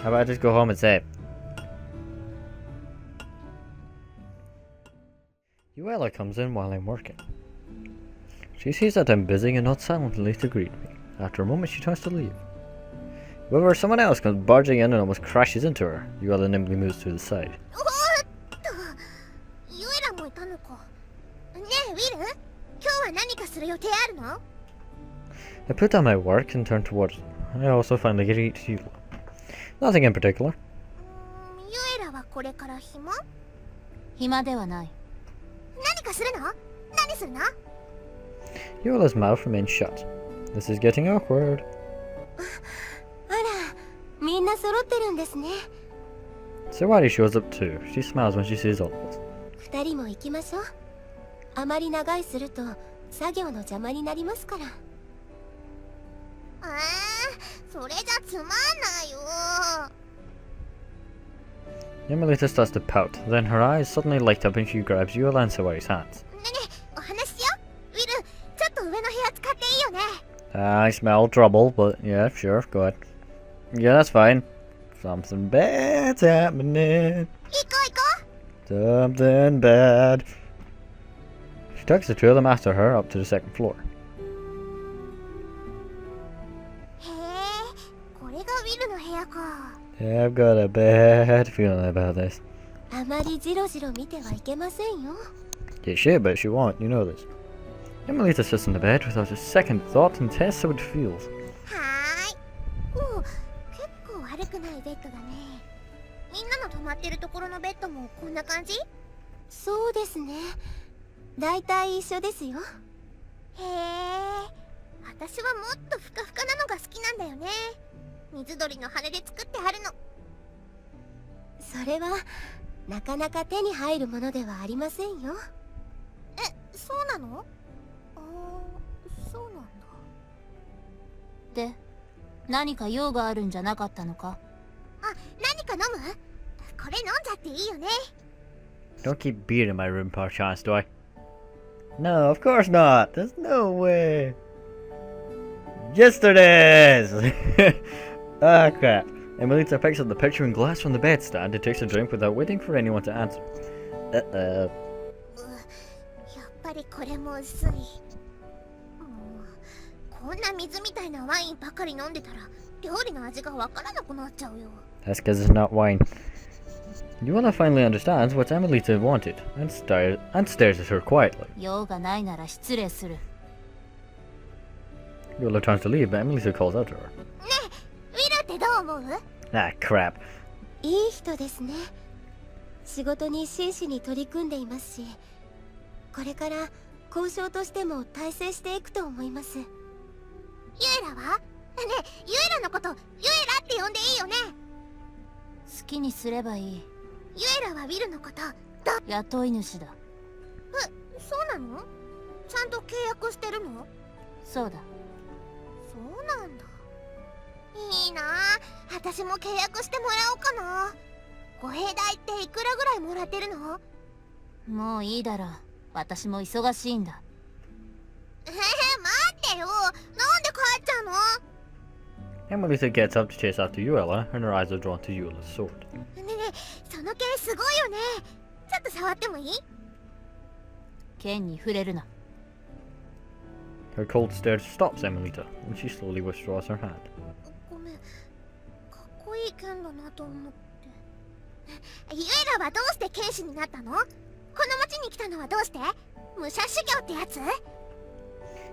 How about I just go home and save? Yuela comes in while I'm working. She sees that I'm busy and nods silently to greet me. After a moment she turns to leave. However, someone else comes barging in and almost crashes into her. Yuela nimbly moves to the side. I put down my work and turn towards her. I also finally get to eat Yuela. Nothing in particular. Yuela's mouth remains shut. This is getting awkward. Sawari shows up too. She smiles when she sees all of us. Emilita starts to pout, then her eyes suddenly light up and she grabs Yuela and Sawari's hands. I smell trouble, but yeah, sure, go ahead. Yeah, that's fine. Something bad's happening. Something bad. She takes the two of them after her up to the second floor. Yeah, I've got a bad feeling about this. Yeah, shit, but she won't, you know this. Emilita sits in the bed without a second thought and tests how it feels. Don't keep beer in my room, per chance, do I? No, of course not. There's no way. Yes, there is! Ah, crap. Emilita picks up the picture and glass from the bedstand and takes a drink without waiting for anyone to answer. Uh-oh. That's because it's not wine. Yuela finally understands what Emilita wanted and stares at her quietly. Yuela turns to leave, but Emilita calls out to her. Ah, crap. Emilita gets up to chase after Yuela, and her eyes are drawn to Yuela's sword. Her cold stare stops Emilita, and she slowly withdraws her hand.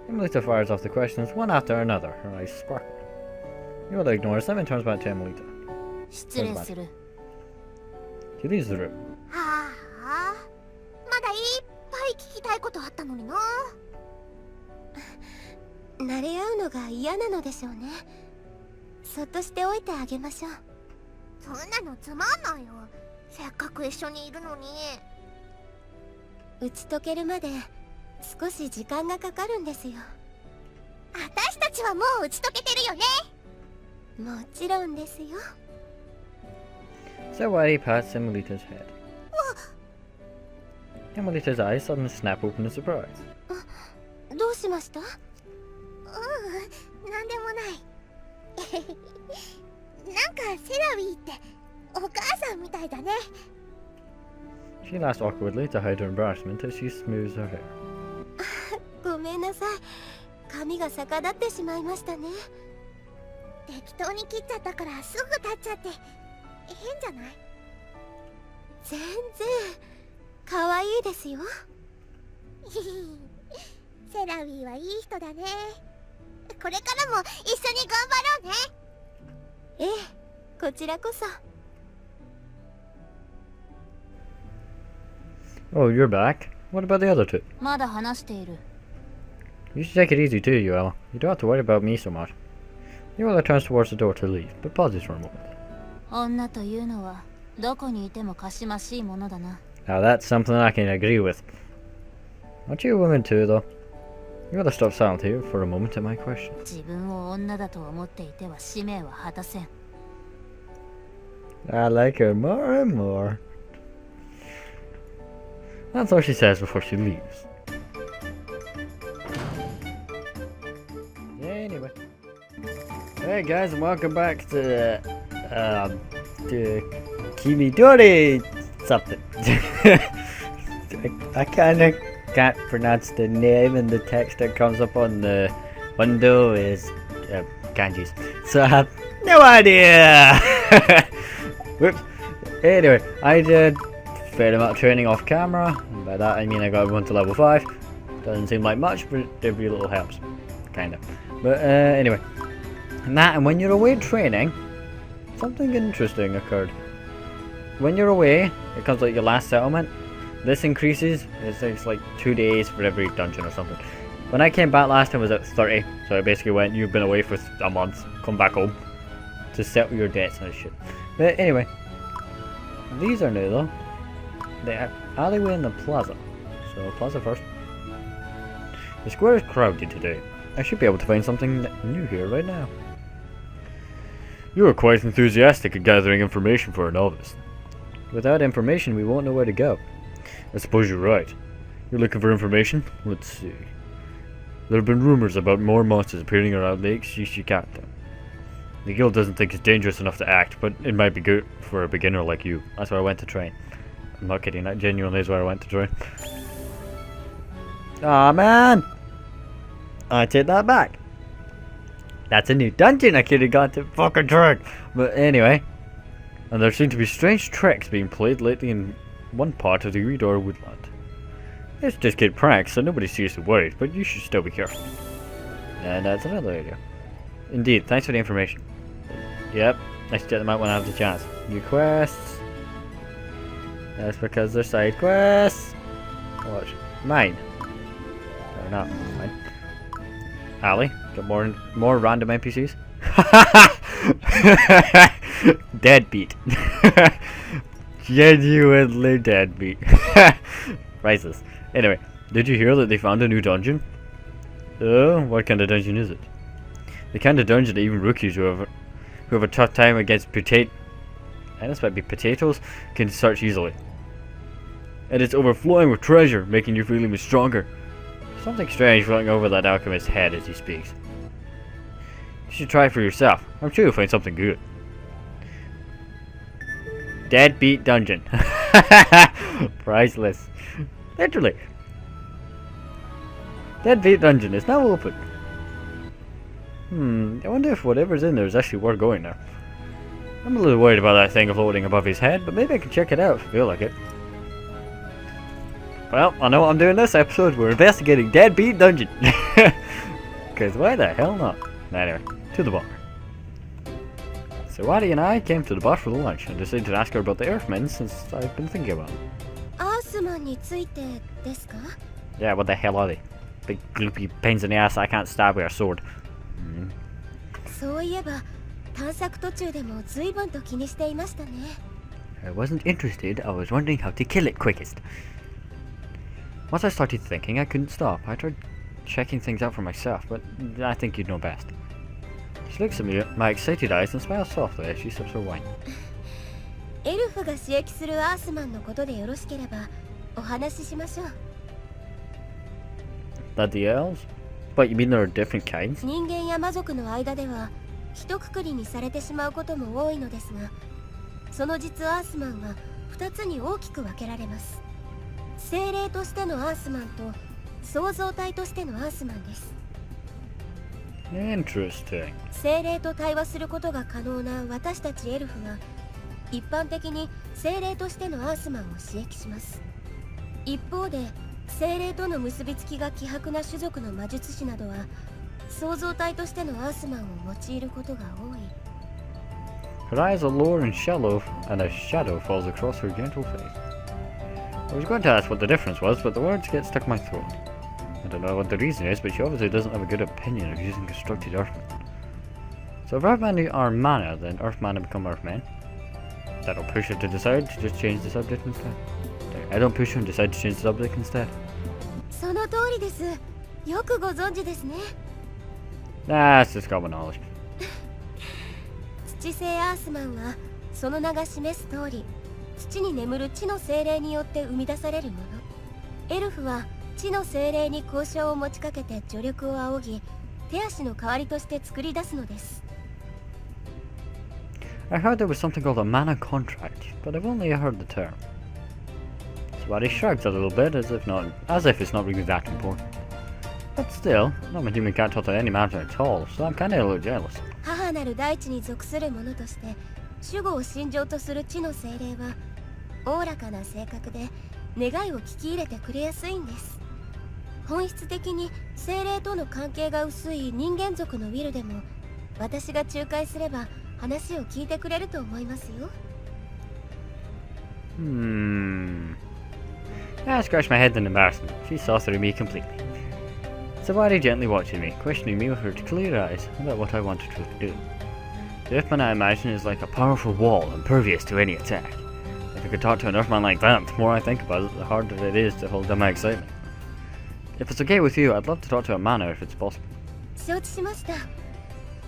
Emilita fires off the questions one after another, her eyes sparkle. Yuela ignores them and turns back to Emilita. She leaves the room. Sawari pats Emilita's head. Emilita's eyes suddenly snap open in surprise. なんかセラウィーってお母さんみたいだね。 She laughs awkwardly to hide her embarrassment as she smooths her hair. ごめんなさい。髪が逆立ってしまいましたね。適当に切っちゃったからすぐ立っちゃって変じゃない？全然可愛いですよ。セラウィーはいい人だね。これからも一緒に頑張ろうね。ええ、こちらこそ。 Oh, you're back? What about the other two? まだ話している。 You should take it easy too, Yuella. You don't have to worry about me so much. Yuella turns towards the door to leave, but pauses for a moment. 女というのはどこにいてもかしましいものだな。 Now that's something I can agree with. Aren't you a woman too, though? Yuella stops silent here for a moment at my question. 自分を女だと思っていては使命は果たせん。 I like her more and more. That's all she says before she leaves. Anyway. Hey guys, and welcome back to kamidori something. I kinda can't pronounce the name, and the text that comes up on the window is kanjis. So I have no idea! Whoops. Anyway, I did a fair amount of training off camera, and by that I mean I got everyone to level 5. Doesn't seem like much, but every little helps. Kinda. But anyway. And when you're away training, something interesting occurred. When you're away, it comes like your last settlement. This increases. It's like 2 days for every dungeon or something. When I came back last time, it was at 30. So it basically went, you've been away for a month, come back home to settle your debts and shit. But anyway, these are new though. The alleyway and the plaza. So plaza first. The square is crowded today. I should be able to find something new here right now. You are quite enthusiastic at gathering information for a novice. Without information, we won't know where to go. I suppose you're right. You're looking for information? Let's see. There have been rumors about more monsters appearing around Lake Shishikata. The guild doesn't think it's dangerous enough to act, but it might be good for a beginner like you. That's where I went to train. I'm not kidding, that genuinely is where I went to train. Aw, man! I take that back. That's a new dungeon I could have got to fucking train. But anyway. And there seem to be strange tricks being played lately in one part of the Redor woodland. It's just kid pranks, so nobody's seriously worried, but you should still be careful. And that's another area. Indeed, thanks for the information. Yep, I should check them out when I have the chance. New quests. That's because they're side quests. Watch. Mine. Or not. Mine. Allie, got more random NPCs. Deadbeat. Genuinely deadbeat. Priceless. Anyway, did you hear that they found a new dungeon? Oh, what kind of dungeon is it? The kind of dungeon that even rookies who have a tough time against potatoes can search easily. And it's overflowing with treasure, making you feel even stronger. Something strange floating over that alchemist's head as he speaks. You should try it for yourself. I'm sure you'll find something good. Deadbeat dungeon. Priceless. Literally. Deadbeat dungeon is now open. I wonder if whatever's in there is actually worth going there. I'm a little worried about that thing floating above his head, but maybe I can check it out if I feel like it. Well, I know what I'm doing this episode. We're investigating Deadbeat Dungeon. Because why the hell not? Anyway, to the bar. So Waddy and I came to the bar for lunch and decided to ask her about the Earthmen since I've been thinking about them. Yeah, what the hell are they? Big gloopy pains in the ass I can't stab with a sword. I wasn't interested, I was wondering how to kill it quickest. Once I started thinking, I couldn't stop. I tried checking things out for myself, but I think you'd know best. She looks at me with my excited eyes and smiles softly as she sips her wine. That the elves? But you mean there are different kinds? 人間や魔族の間では一括りにされてしまうことも多いのですが、その実アースマンは2つに大きく分けられます。精霊としてのアースマンと創造体としてのアースマンです。Interesting. 精霊と対話することが可能な私たちエルフは一般的に精霊としてのアースマンを刺激します。一方で精霊との結びつきが希薄な種族の魔術師などは創造体としてのアースマンを用いることが多い。 Her eyes are lower and shallow, and a shadow falls across her gentle face. I was going to ask what the difference was, but the words get stuck in my throat. I don't know what the reason is, but she obviously doesn't have a good opinion of using constructed Earthmen. So if Earthmen are mana, then Earthmen become Earthmen. That'll push her to decide to just change the subject instead. I don't push her and decide to change the subject instead. その通りです。よくご存知ですね。That's just common knowledge. 土星アースマンはその名が示す通り、土に眠る地の精霊によって生み出されるもの。エルフは地の精霊に交渉を持ちかけて助力を仰ぎ、手足の代わりとして作り出すのです。I heard there was something called a mana contract, but I've only heard the term. Swaddy shrugs a little bit, as if it's not really that important. But still, not my human cat taught any matter at all, so I'm kinda a little jealous. 母なる大地に属する者として守護を信条とする地の精霊はおおらかな性格で願いを聞き入れてくれやすいんです。本質的に精霊との関係が薄い人間族のウィルでも私が仲介すれば話を聞いてくれると思いますよ。I scratched my head in embarrassment. She saw through me completely. Sawari gently watching me, questioning me with her clear eyes about what I wanted her to do. The Earthman, I imagine, is like a powerful wall, impervious to any attack. If I could talk to an Earthman like that, the more I think about it, the harder it is to hold down my excitement. If it's okay with you, I'd love to talk to a mana if it's possible. 承知しました。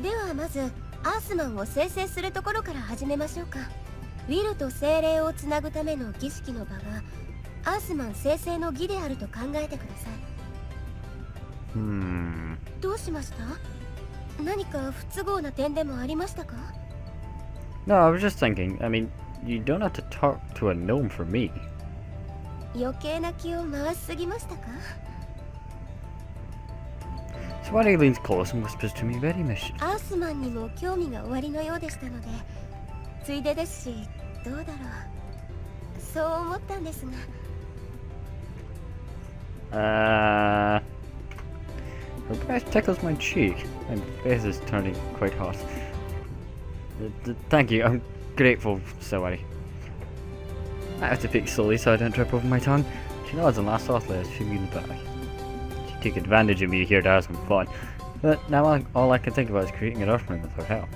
ではまずアースマンを生成するところから始めましょうか。ウィルと精霊をつなぐための儀式の場がアースマン生成の儀であると考えてください。どうしました？何か不都合な点でもありましたか？ No, I was just thinking, I mean, you don't have to talk to a gnome for me. 余計な気を回しすぎましたか？ Swaddy leans close and whispers to me very mischievous. アースマンにも興味がおありのようでしたので、ついでですし、どうだろう。そう思ったんですが。Her breath tickles my cheek. My face is turning quite hot. Thank you, I'm grateful, Sawari. I have to speak slowly so I don't trip over my tongue. She nods and laughs softly as she leans back. She took advantage of me here to have some fun, but now all I can think about is creating an Earthman with her help.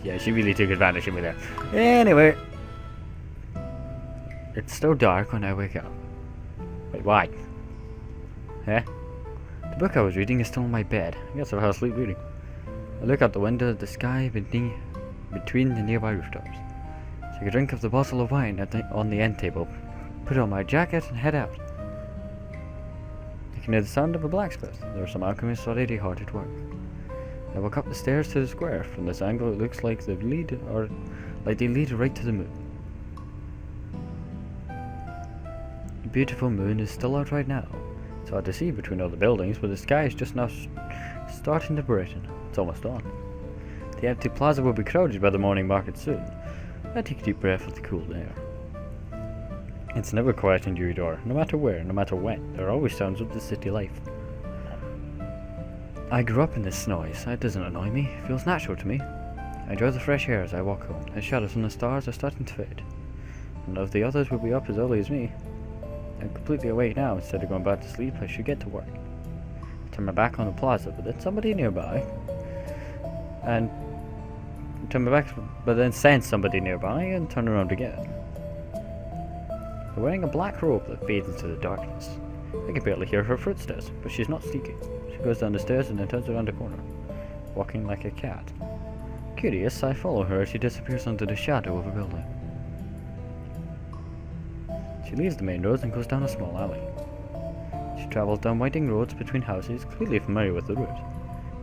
Yeah, she really took advantage of me there. Anyway, it's still dark when I wake up. Wait, why? Eh? The book I was reading is still in my bed. I guess I fell asleep reading. I look out the window at the sky between the nearby rooftops. Take a drink of the bottle of wine on the end table, put on my jacket and head out. I can hear the sound of a blacksmith. There are some alchemists already hard at work. I walk up the stairs to the square. From this angle it looks like they lead right to the moon. The beautiful moon is still out right now. It's hard to see between all the buildings, but the sky is just now starting to brighten. It's almost dawn. The empty plaza will be crowded by the morning market soon. I take a deep breath of the cool air. It's never quiet in Uridor, no matter where, no matter when. There are always sounds of the city life. I grew up in this noise. It doesn't annoy me. It feels natural to me. I enjoy the fresh air as I walk home. The shadows from the stars are starting to fade. None of the others will be up as early as me. I'm completely awake now. Instead of going back to sleep, I should get to work. I turn my back on the plaza, but then somebody nearby. And turn my back, but then sense somebody nearby and turn around again. They're wearing a black robe that fades into the darkness. I can barely hear her footsteps, but she's not sneaking. She goes down the stairs and then turns around the corner, walking like a cat. Curious, I follow her as she disappears under the shadow of a building. She leaves the main roads and goes down a small alley. She travels down winding roads between houses, clearly familiar with the route.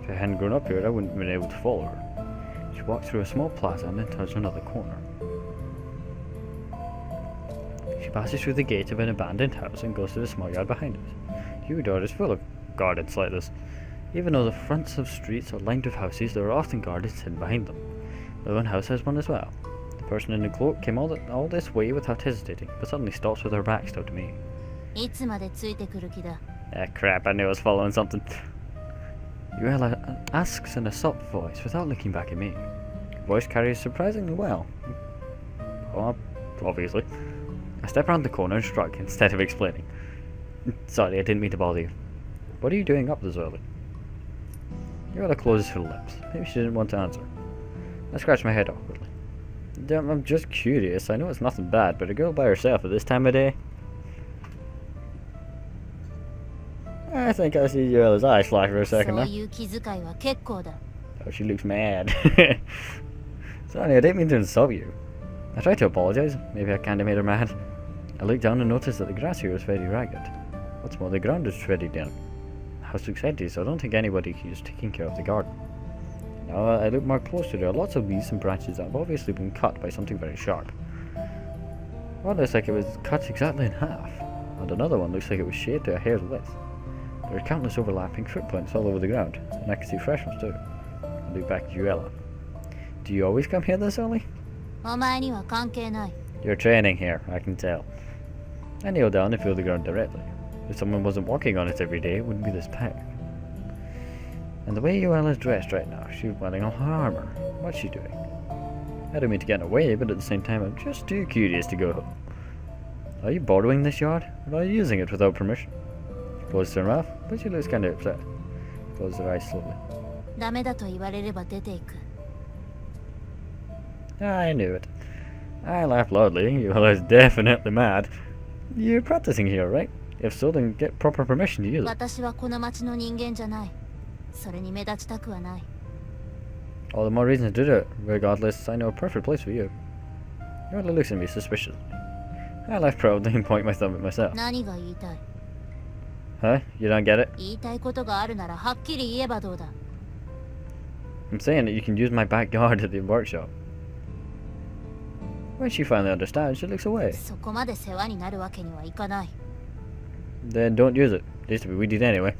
If If I hadn't grown up here, I wouldn't have been able to follow her. She walked through a small plaza and then turns another corner. She passes through the gate of an abandoned house and goes to the small yard behind it. The yard is full of gardens like this. Even though the fronts of streets are lined with houses, there are often gardens hidden behind them. The one house has one as well. The person in the cloak came all this way without hesitating, but suddenly stops with her back still to me. Ah, crap, I knew I was following something. Yuela asks in a soft voice without looking back at me. Her voice carries surprisingly well. Obviously. I step around the corner and shrug instead of explaining. Sorry, I didn't mean to bother you. What are you doing up this early? Yuela closes her lips. Maybe she didn't want to answer. I scratch my head awkwardly. I'm just curious. I know it's nothing bad, but a girl by herself at this time of day? I think I see Yuela's eyes flash for a second now. Oh, she looks mad. Sorry, I didn't mean to insult you. I tried to apologise. Maybe I kinda made her mad. I looked down and noticed that the grass here was very ragged. What's more, the ground is shredded down. The house looks empty, so I don't think anybody is taking care of the garden. Now I look more closely. There are lots of leaves and branches that have obviously been cut by something very sharp. One looks like it was cut exactly in half, and another one looks like it was shaved to a hair's width. There are countless overlapping footprints all over the ground, and I can see fresh ones too. I look back at Yuela. Do you always come here this early? You're training here, I can tell. I kneel down and feel the ground directly. If someone wasn't walking on it every day, it wouldn't be this packed. And the way Yuela's dressed right now, she's wearing all her armor. What's she doing? I don't mean to get in her way, but at the same time, I'm just too curious to go home. Are you borrowing this yard? Or are you using it without permission? She closes her mouth, but she looks kind of upset. She closes her eyes slowly. I knew it. I laughed loudly. Yuela's definitely mad. You're practicing here, right? If so, then get proper permission to use it. All the more reason to do it. Regardless, I know a perfect place for you. Yuela looks at me suspiciously. I laugh proudly and point my thumb at myself. Huh? You don't get it? I'm saying that you can use my backyard at the workshop. When she finally understands, she looks away. Then don't use it. It used to be weeded anyway.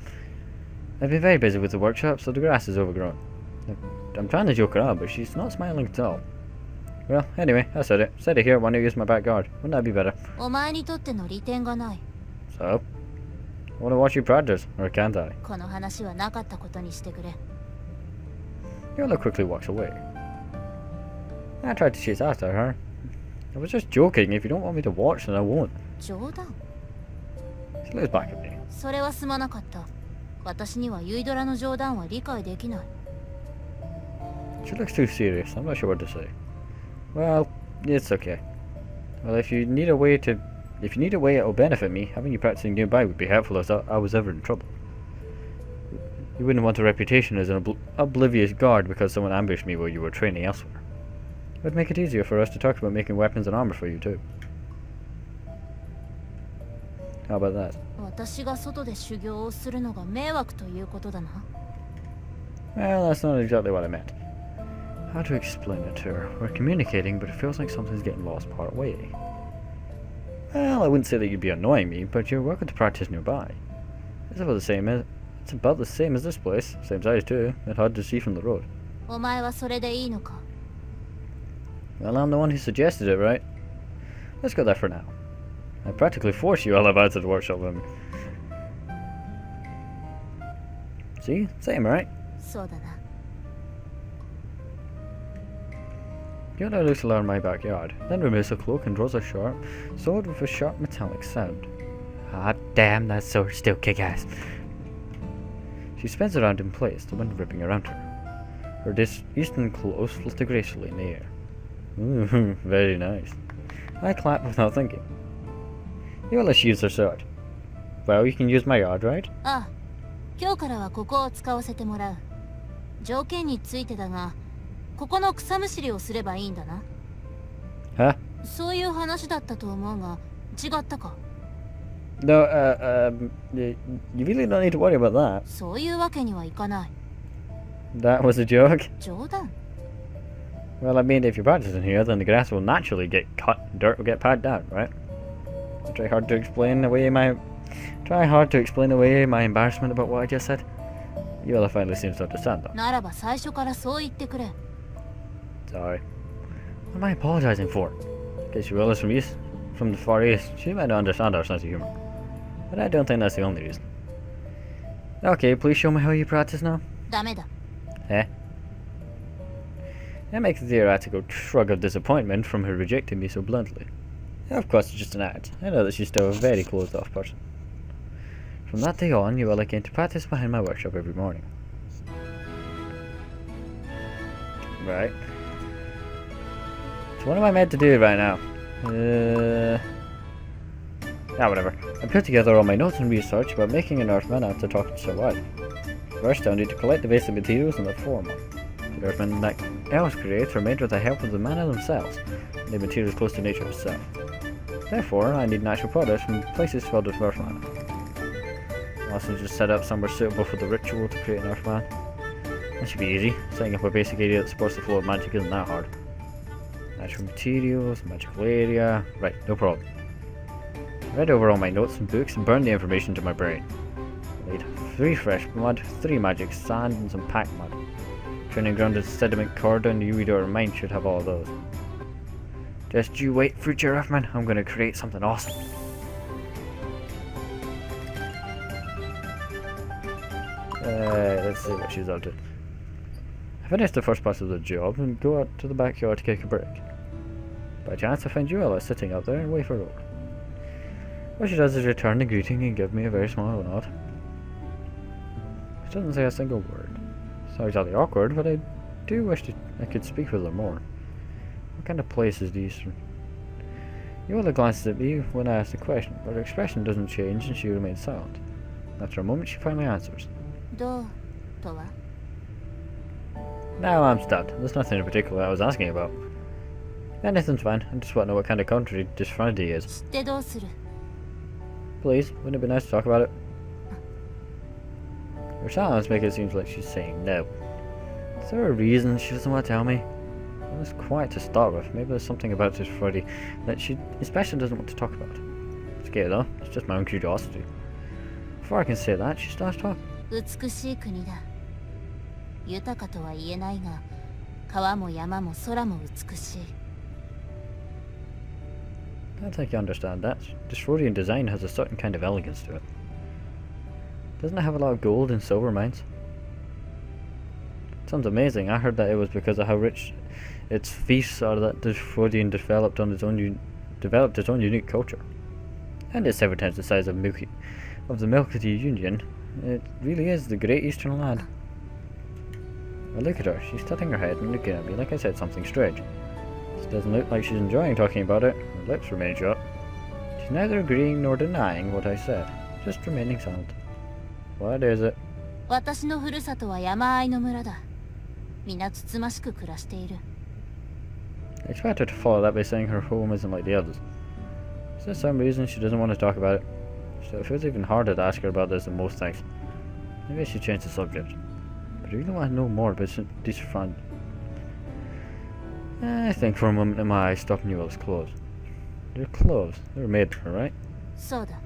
I've been very busy with the workshop, so the grass is overgrown. I'm trying to joke around, but she's not smiling at all. Well, anyway, I said it. Said it here, why not use my backyard? Wouldn't that be better? So? I want to watch you practice, or can't I? Yuela quickly walks away. I tried to chase after her. I was just joking. If you don't want me to watch, then I won't. She looks back at me. She looks too serious. I'm not sure what to say. Well, it's okay. Well, if you need a way it will benefit me, having you practicing nearby would be helpful if I was ever in trouble. You wouldn't want a reputation as an oblivious guard because someone ambushed me while you were training elsewhere. It would make it easier for us to talk about making weapons and armor for you too. How about that? Well, that's not exactly what I meant. How to explain it to her? We're communicating, but it feels like something's getting lost part way. Well, I wouldn't say that you'd be annoying me, but you're welcome to practice nearby. It's about the same as this place. Same size too, and hard to see from the road. Well, I'm the one who suggested it, right? Let's go there for now. I practically forced you all about to the workshop with me. See? Same, right? Yuela looks around my backyard, then removes her cloak and draws a sharp sword with a sharp metallic sound. Ah, damn, that sword's still kick-ass. She spins around in place, the wind ripping around her. Her eastern clothes flutter gracefully in the air. Ooh, very nice. I clap without thinking. Yuela sheathes her sword. Well, you can use my yard, right? Huh? No, you really don't need to worry about that. That was a joke? 冗談 Well, I mean, if you're practicing here, then the grass will naturally get cut, dirt will get packed down, right? I try hard to explain away my embarrassment about what I just said. Yuela finally seems to understand though. ならば最初からそう言ってくれ Sorry. What am I apologizing for? Guess Yuela's from the Far East. She might not understand our sense of humor. But I don't think that's the only reason. Okay, please show me how you practice now. ダメだ Eh? That makes a theoretical shrug of disappointment from her rejecting me so bluntly. Of course, it's just an act. I know that she's still a very closed-off person. From that day on, Yuela came to practice behind my workshop every morning. Right. So what am I meant to do right now? Whatever. I put together all my notes and research about making an Earthman after talking to Sawadi. First, I'll need to collect the basic materials and their form. The Earthman that Alice creates are made with the help of the mana themselves, and the materials close to nature itself. Therefore, I need natural products from places filled with Earth mana. I'll also just set up somewhere suitable for the ritual to create an Earthman. That should be easy. Setting up a basic area that supports the flow of magic isn't that hard. Natural materials, magical area. Right, no problem. I read over all my notes and books and burned the information to my brain. I laid 3 fresh mud, 3 magic sand, and some packed mud. Training ground and sediment corridor and the Uridor mine should have all of those. Just you wait, future Earthman. I'm gonna create something awesome. Let's see what she's up to. I finished the first part of the job and go out to the backyard to kick a break. By chance, I find Yuela sitting out there and wait for her over. What she does is return the greeting and give me a very small nod. She doesn't say a single word. It's not exactly awkward, but I do wish I could speak with her more. What kind of places do you... Yuela glances at me when I ask the question, but her expression doesn't change and she remains silent. After a moment, she finally answers. どうとは Now I'm stumped. There's nothing in particular I was asking about. Anything's fine. I just want to know what kind of country this Friday is. 知ってどうする Please, wouldn't it be nice to talk about it? Her silence makes it seem like she's saying no. Is there a reason she doesn't want to tell me? It was quiet to start with. Maybe there's something about this Friday that she especially doesn't want to talk about. It's okay though. It's just my own curiosity. Before I can say that, she starts talking. 美しい国だ豊かとは言えないが川も山も空も美しい I think you understand that. This Freudian design has a certain kind of elegance to it. Doesn't it have a lot of gold and silver mines? Sounds amazing. I heard that it was because of how rich its feasts are that this Freudian developed its own unique culture. And it's 7 times the size of the Milky Union. It really is the great eastern land. Well, look at her. She's tilting her head and looking at me like I said something strange. She doesn't look like she's enjoying talking about it. Her lips remain shut. She's neither agreeing nor denying what I said, just remaining silent. What is it? 私のふるさとは山あいの村だ皆つつましく暮らしている I expect her to follow that by saying her home isn't like the others. Is there some reason she doesn't want to talk about it? So it feels even harder to ask her about this than most things. Maybe I should change the subject. But I really want to know more about these friends. I think for a moment that my eyes stopped on Yuela's clothes. They're clothes. They were made for her, right? そうだ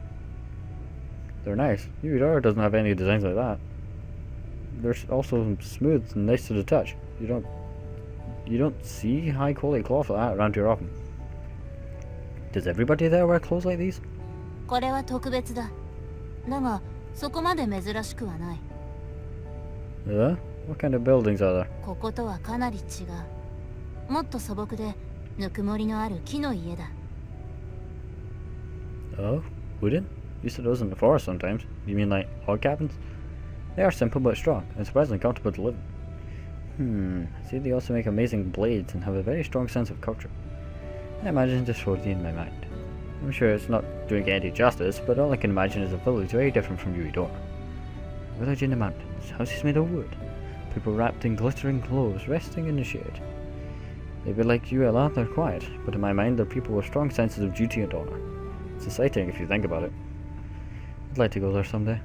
They're nice. Uridara doesn't have any designs like that. They're also smooth and nice to the touch. You don't see high quality cloth like that around here often. Does everybody there wear clothes like these? これは特別だだがそこまで珍しくはない Yeah? What kind of buildings are there? こことはかなり違うもっと素朴でぬくもりのある木の家だ Oh? Wooden? You said those in the forest sometimes. You mean like log cabins? They are simple but strong, and surprisingly comfortable to live in. See, they also make amazing blades and have a very strong sense of culture. I imagine this Freudian in my mind. I'm sure it's not doing any justice, but all I can imagine is a village very different from Uridor. A village in the mountains, houses made of wood, people wrapped in glittering clothes, resting in the shade. They'd be like Yuela, they're quiet, but in my mind they're people with strong senses of duty and honor. It's exciting if you think about it. I'd like to go there someday.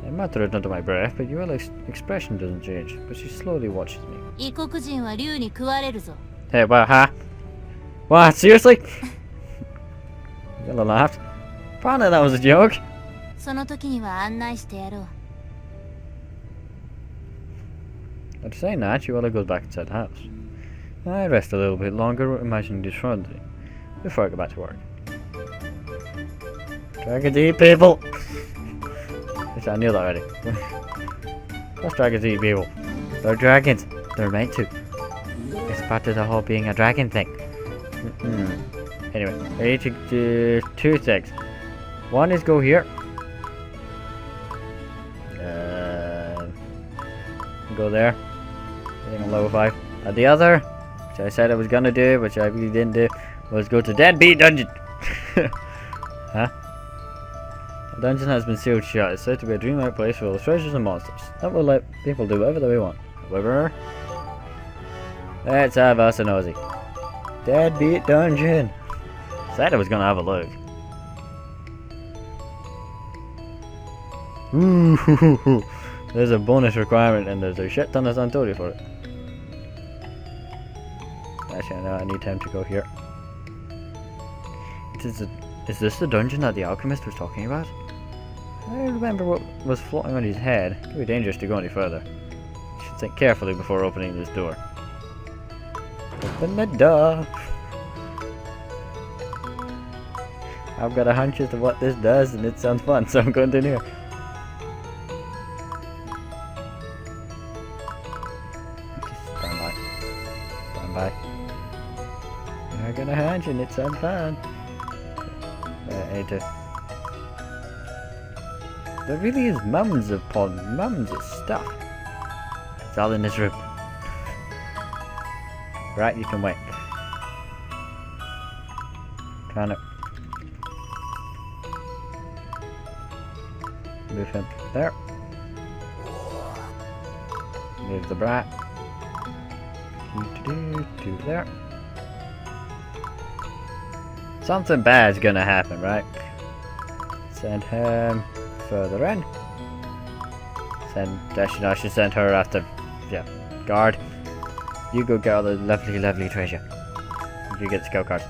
I muttered under my breath, but your expression doesn't change. But she slowly watches me. 異国人は竜に食われるぞ。 Hey, what, huh? What, seriously? Yellow laughed. Probably that was a joke. その時には案内してやろう。 After saying that, Yuela goes back inside the house. I rest a little bit longer, imagining this fondly, before I go back to work. Dragons eat people! Yes, I knew that already. Plus dragons eat people. They're dragons. They're meant to. It's part of the whole being a dragon thing. Anyway, I need to do 2 things. One is go here. Go there. I think I'm level 5. And the other, which I said I was gonna do, which I really didn't do, was go to Deadbeat Dungeon. Huh? The dungeon has been sealed shut. It's said to be a dreamlike place full of treasures and monsters. That will let people do whatever they want. However, let's have us a nosy. Deadbeat Dungeon. Said I was gonna have a look. Ooh, there's a bonus requirement and there's a shit ton of Santori for it. Actually, no, I need time to go here. Is this the dungeon that the alchemist was talking about? I remember what was floating on his head. It could be dangerous to go any further. You should think carefully before opening this door. Open the door! I've got a hunch as to what this does and it sounds fun, so I'm going in here. Just stand by. Stand by. I got a hunch and it sounds fun. I need to... There really is mountains of stuff. It's all in this room. Right, you can wait. Trying to move him there. Move the brat. Do there. Something bad's gonna happen, right? Send him further in. I should send her after. Yeah, guard. You go get all the lovely treasure. You get the scout cards.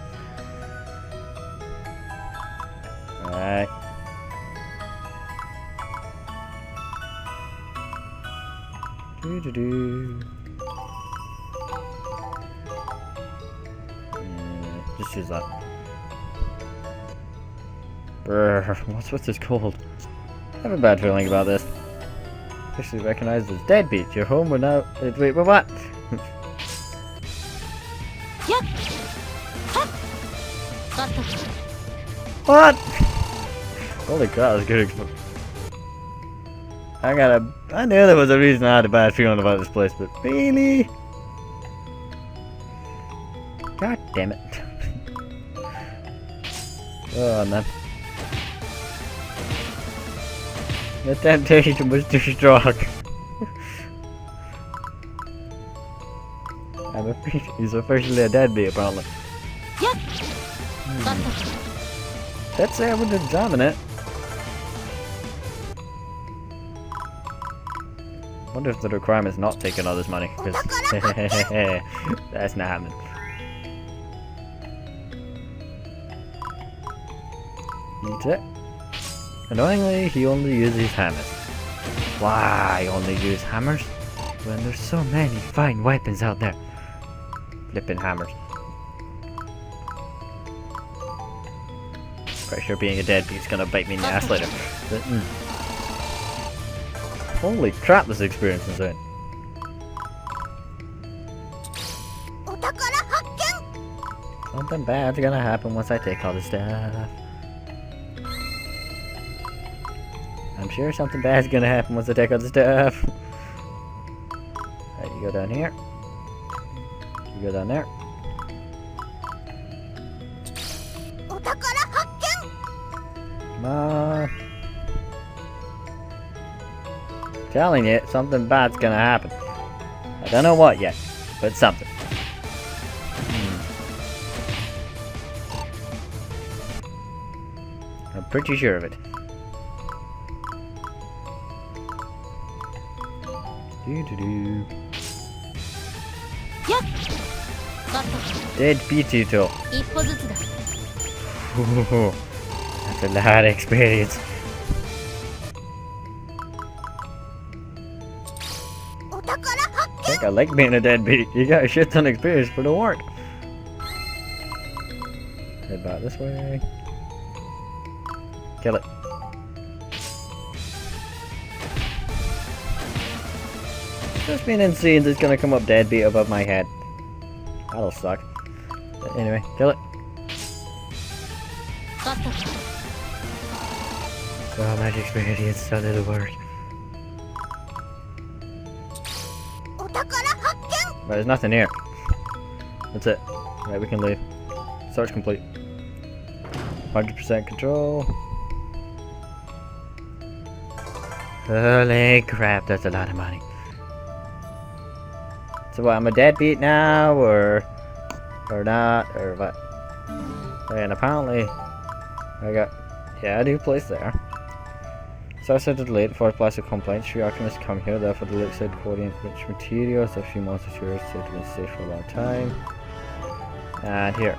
Alright. Just use that. Brr, what's with this cold? I have a bad feeling about this. Officially recognized as Deadbeat. Your home will now. Wait, what? What? Holy crap, that's good. I knew there was a reason I had a bad feeling about this place, but really? God damn it. Oh man. The temptation was too strong. He's officially a deadbeat, apparently. Let's say I would examine it. Wonder if the requirement's not taking all this money, because that's not happening. Eat it. Annoyingly, he only uses hammers. Why only use hammers? When there's so many fine weapons out there. Flipping hammers. Pretty sure being a deadbeat's gonna bite me in the ass later. But, holy crap, this experience is insane. Something bad's gonna happen once I take all this stuff. I'm sure something bad's gonna happen once I take all the stuff. Alright, you go down here. You go down there. Come on. Telling you, something bad's gonna happen. I don't know what yet, but something. I'm pretty sure of it. Do-do-do. やっカット Dead Pichito. 一歩ずつだ Ooh, that's a lot of experience. お宝発 I think I like being a deadbeat. You got a shit ton of experience for the work. Head back this way. Kill it. Just being insane that's gonna come up deadbeat above my head. That'll suck. But anyway, kill it. カット So much experience, so little work. お宝発見 Right, there's nothing here. That's it. Right, we can leave. Search complete. 100% control. Holy crap, that's a lot of money. So what, I'm a deadbeat now, or not, or what? And apparently, I got, yeah, a new place there. So I said it late for plastic complaints. Few alchemists come here, therefore the lakeside quarry rich materials. A few months here said to be safe for a long time. And here,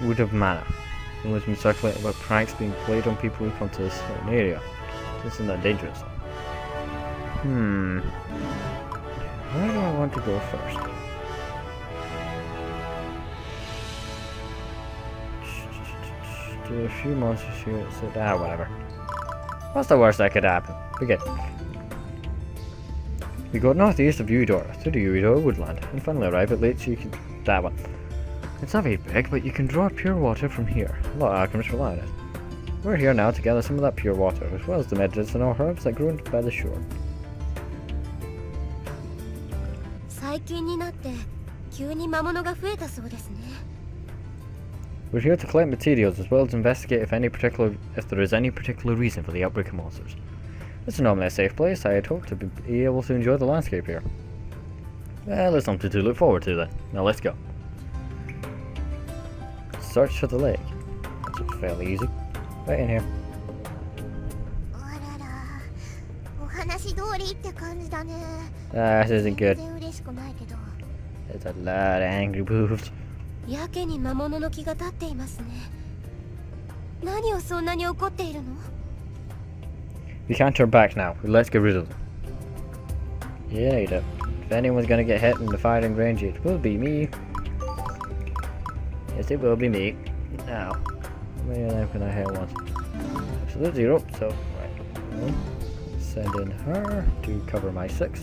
Wood of Mana. Rumors been circulating about pranks being played on people who come to this certain area. This isn't that dangerous. Where do I want to go first? Do a few monsters here. So whatever. What's the worst that could happen? We get. We go northeast of Eudora through the Eudora woodland and finally arrive at Lake Chicken. That one. It's not very big, but you can draw pure water from here. A lot of alchemists rely on it. We're here now to gather some of that pure water, as well as the medicinal herbs that grow by the shore. 最近になって急に魔物が増えたそうですね We're here to collect materials as well as investigate if there is any particular reason for the outbreak of monsters. This is normally a safe place. I had hoped to be able to enjoy the landscape here. Well, there's something to look forward to then. Now let's go. Search for the lake. That's fairly easy. Right in here. あららお話通りって感じだね This isn't good. 全然嬉しくないけど There's a lot of angry wolves. やけに魔物の気が立っていますね何をそんなに怒っているの We can't turn back now. Let's get rid of them. Yeah, you do. If anyone's gonna get hit in the firing range, it will be me. Yes, it will be me. Now, how many of them can I hit once? Absolute 0, so, right. Send in her to cover my 6.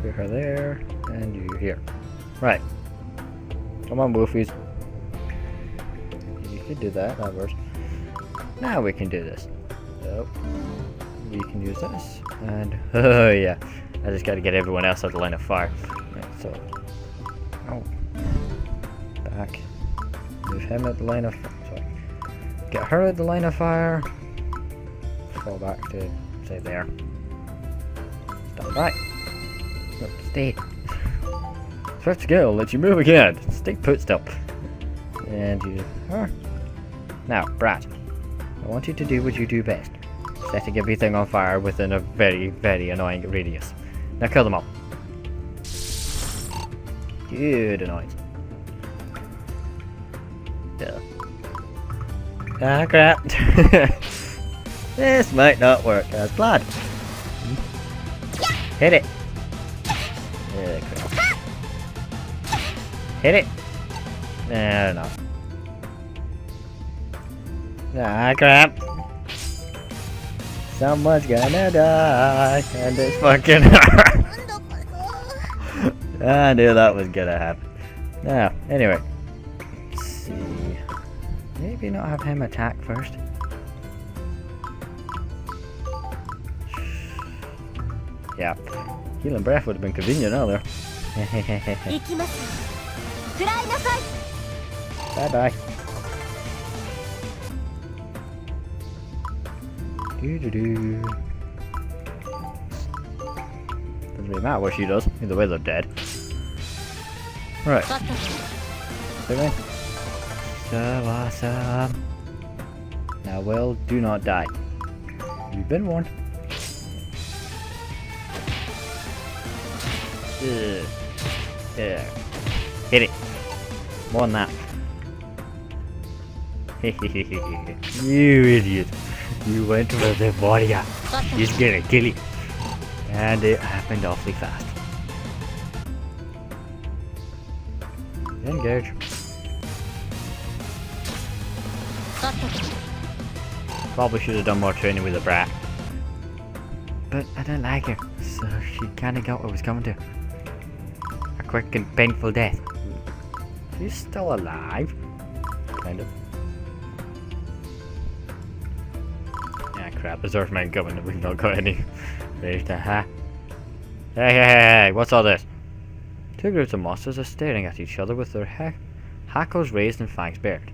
Put her there, and you here. Right. Come on, Wolfies. You could do that, that works. Now we can do this. So, we can use this, and, oh yeah. I just gotta get everyone else out of the line of fire. Right, so, oh. Back. Move him at the line of sorry. Get her at the line of fire. Fall back to say there. Stand by. No, stay. Swift skill lets you move again. Stay put still. And you her. Now, Brad. I want you to do what you do best. Setting everything on fire within a very, very annoying radius. Now kill them all. Good annoyance. Yeah. Ah, crap. This might not work as planned. Hit it. Yeah, crap. Hit it. No. Ah, crap. Someone's gonna die, and it's fucking her. I knew that was gonna happen. Now, anyway. Let's see. Maybe not have him attack first. Yeah. Healing breath would have been convenient earlier. 行きます食らいなさい Bye bye. Doo-doo-doo. Doesn't really matter what she does. Either way, they're dead. Right. カット Anyway. So awesome. Now, Will, do not die. You've been warned. Hit it. More than that. You idiot. You went for the warrior. He's gonna kill you. And it happened awfully fast. Engage. Probably should have done more training with the brat. But I don't like her, so she kinda got what was coming to. A quick and painful death. She's still alive. Kind of. Ah crap, there's Earthman coming and we've not got any ready to ha. Hey, what's all this? Two groups of monsters are staring at each other with their hackles raised and fangs bared.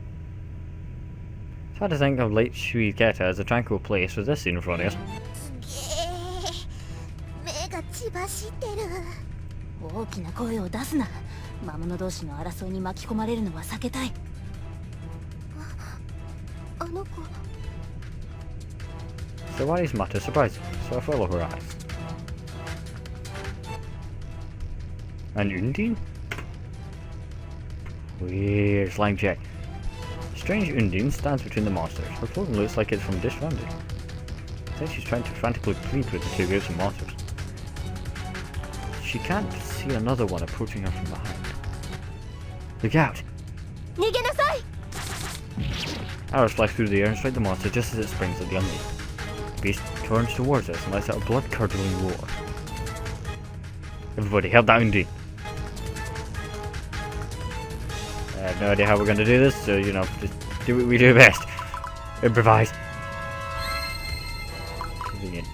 It's hard to think of Lake Shuiketa as a tranquil place with this scene in front of us. 目が血走ってる。大きな声を出すな。魔物同士の争いに巻き込まれるのは避けたい。あの子。 So why is Mata surprised? So I follow her eyes. And Undine? Weird slime check. Strange Undine stands between the monsters. Her clothing looks like it's from Dish Rounded. I think she's trying to frantically plead with the two groups of monsters. She can't see another one approaching her from behind. Look out! 逃げなさい。 Arrows fly through the air and strike the monster just as it springs at the Undine. The beast turns towards us and lets out a blood-curdling roar. Everybody, help that Undine! I have no idea how we're going to do this, so, you know, just do what we do best. Improvise. Convenient.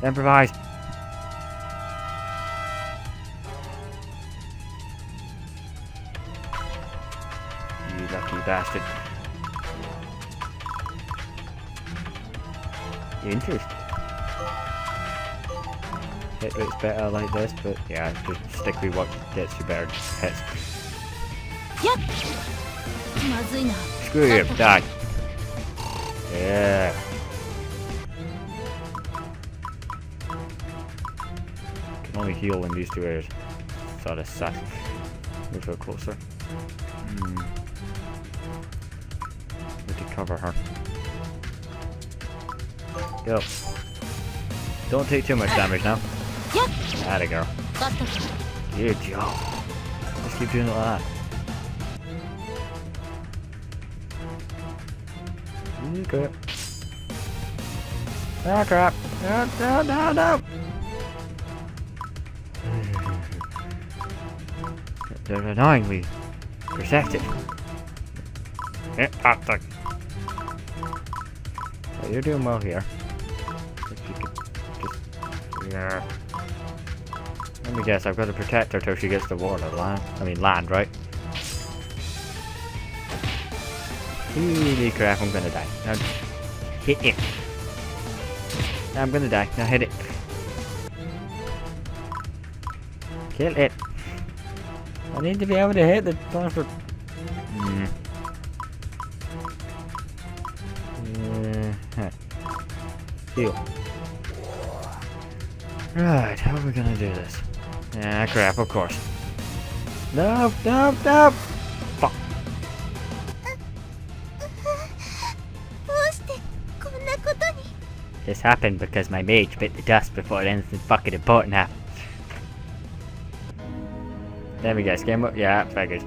Improvise. You lucky bastard. Interesting. Hit rate's better like this, but yeah, just stick with what gets you better hits. Yep. まずいな。 Screw you, die. Yeah. Can only heal in these two areas. Sort of sad. Move her closer. Need to cover her. Go. Don't take too much damage now. Yep. Atta girl. Good job. Just keep doing it like that. Okay. Oh crap. No. They're annoyingly perceptive. Yeah, thing. Oh, you're doing well here. If you could just... Yeah. Let me guess, I've got to protect her till she gets to water, land, right? Holy crap, I'm gonna die. Now, hit it. Now I'm gonna die. Now hit it. Kill it. I need to be able to hit the bastard. Heal. Right, how are we gonna do this? Ah, crap, of course. No! Fuck. This happened because my mage bit the dust before anything fucking important happened. There we go, game up. Yeah, figured.